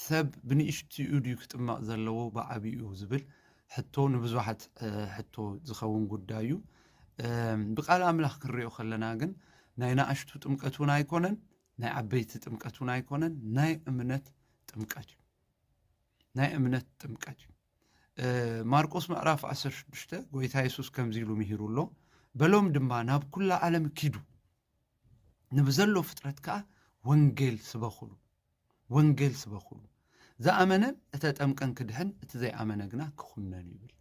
ሰብ ብንእሽትኡ ድዩ ክጥማቕ ዘለዎ ብዓብኡ ዝብል ሕቶ ንብዙሓት ሕቶ ዝኸውን ጉዳይ እዩ ብቃል ኣምላኽ ክንሪኦ ከለና ግን ናይ ንኣሽቱ ጥምቀት እውን ኣይኮነን ናይ ዓበይቲ ጥምቀት እውን ኣይኮነን ናይ እምነት ጥምቀት እዩ ናይ እምነት ጥምቀት እዩ ማርቆስ ምዕራፍ 16 ጎይታ ኢየሱስ ከምዚ ኢሉ ምሂሩ ኣሎ በሎም ድማ ናብ ኩላ ዓለም ኪዱ ንብዘሎ ፍጥረት ከዓ ወንጌል ስበኹሉ ዝኣመነ እተጠምቀን ክድሕን እቲ ዘይኣመነ ግና ክኹነን ይብል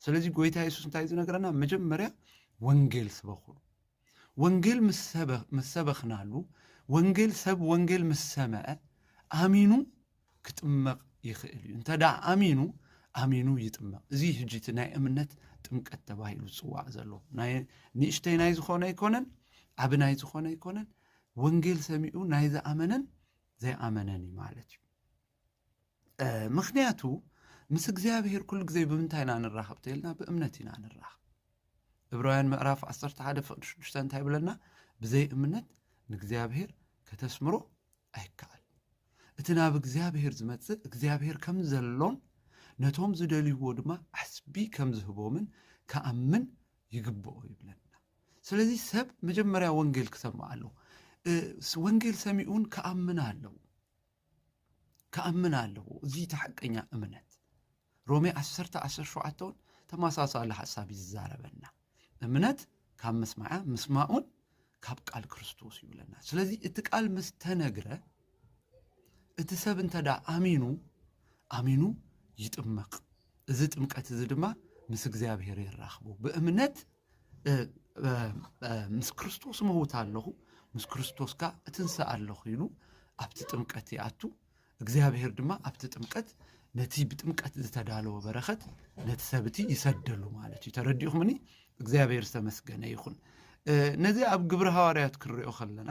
ስለዚ ጎይታ ኢየሱስ እንታይ ዝነገረና መጀመርያ ወንጌል ስበኹሉ ወንጌል ምስ ሰበኽናሉ ወንጌል ሰብ ወንጌል ምስ ሰምዐ ኣሚኑ ክጥመቕ ይኽእል እዩ እንተዳ ኣሚኑ ይጥመቕ እዚ ሕጂ እቲ ናይ እምነት ጥምቀት ተባሂሉ ዝፅዋዕ ዘሎ ንእሽተይ ናይ ዝኾነ ኣይኮነን ዓብ ናይ ዝኾነ ኣይኮነን ወንጌል ሰሚዑ ናይ ዝኣመነን ዘይኣመነን እዩ ማለት እዩ ምክንያቱ ምስ እግዚኣብሔር ኩሉ ግዜ ብምንታይ ኢና ንራኸብ ተይልና ብእምነት ኢና ንራኸብ ዕብራውያን ምዕራፍ 11:6 እንታይ ብለና ብዘይ እምነት ንእግዚኣብሔር ከተስምሮ ኣይከኣል እቲ ናብ እግዚኣብሔር ዝመጽእ እግዚኣብሔር ከም ዘሎን ነቶም ዝደልይዎ ድማ ዓስቢ ከም ዝህቦምን ከኣምን ይግብኦ ይብለና ስለዚ ሰብ መጀመርያ ወንጌል ክሰምዕ ኣለዎ ወንጌል ሰሚዑን ከኣምን ኣለዎ እዚ ተሐቀኛ እምነት ሮሜ 10:17 ተመሳሳሊ ሓሳብ ይዛረበና እምነት ካብ መስማዓ ምስማዑን ካብ ቃል ክርስቶስ ይብለና ስለዚ እቲ ቃል ምስ ተነግረ እቲ ሰብ እንተዳ ኣሚኑ ይጥመቕ እዚ ጥምቀት እዚ ድማ ምስ እግዚአብሔር ይራኸቡ በእምነት ምስ ክርስቶስ መውት ኣለሁ ምስ ክርስቶስ ካ እትንሳ ኣለሁ ኢሉ ኣብቲ ጥምቀት ይኣቱ እግዚአብሔር ድማ ኣብቲ ጥምቀት ነቲ ብጥምቀት ዝተዳለወ በረኸት ነቲ ሰብቲ ይሰደሉ ማለት እዩ ተረዲኹምኒ እግዚአብሔር ዝተመስገነ ይኹን ነዚ ኣብ ግብረ ሐዋርያት ክሪኦ ከለና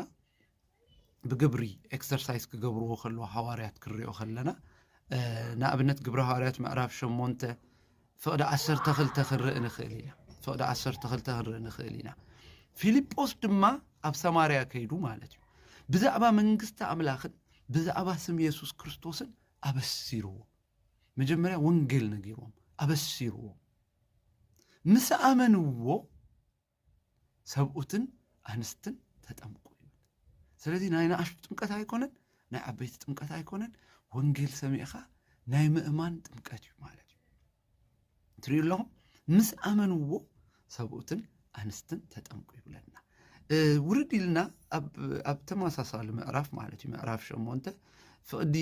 ብግብሪ ኤክሰርሳይዝ ክገብርዎ ከለዋ ሐዋርያት ክሪኦ ከለና ንኣብነት ግብረ ሐዋርያት ምዕራፍ 8 ፍቕዲ 12 ክርኢ ንኽእል ኢና ፊልጶስ ድማ ኣብ ሰማርያ ከይዱ ማለት እዩ ብዛዕባ መንግስቲ ኣምላኽን ብዛዕባ ስም ኢየሱስ ክርስቶስን ኣበሲርዎ መጀመርያ ወንጌል ነጊሮም ኣበሲርዎ ምስ ኣመንዎ ሰብኡትን ኣንስትን ተጠምቁ ይብል ስለዚ ናይ ንኣሽቱ ጥምቀት ኣይኮነን ናይ ዓበይቲ ጥምቀት ኣይኮነን ወንጌል ሰሚዕኻ ናይ ምእማን ጥምቀት እዩ ማለት እዩ ትሪኡ ኣለኹም ምስ ኣመንዎ ሰብኡትን ኣንስትን ተጠምቁ ይብለና ውርድ ኢልና ኣብ ተመሳሳሊ ምዕራፍ ማለት እዩ ምዕራፍ 8 ፍቕዲ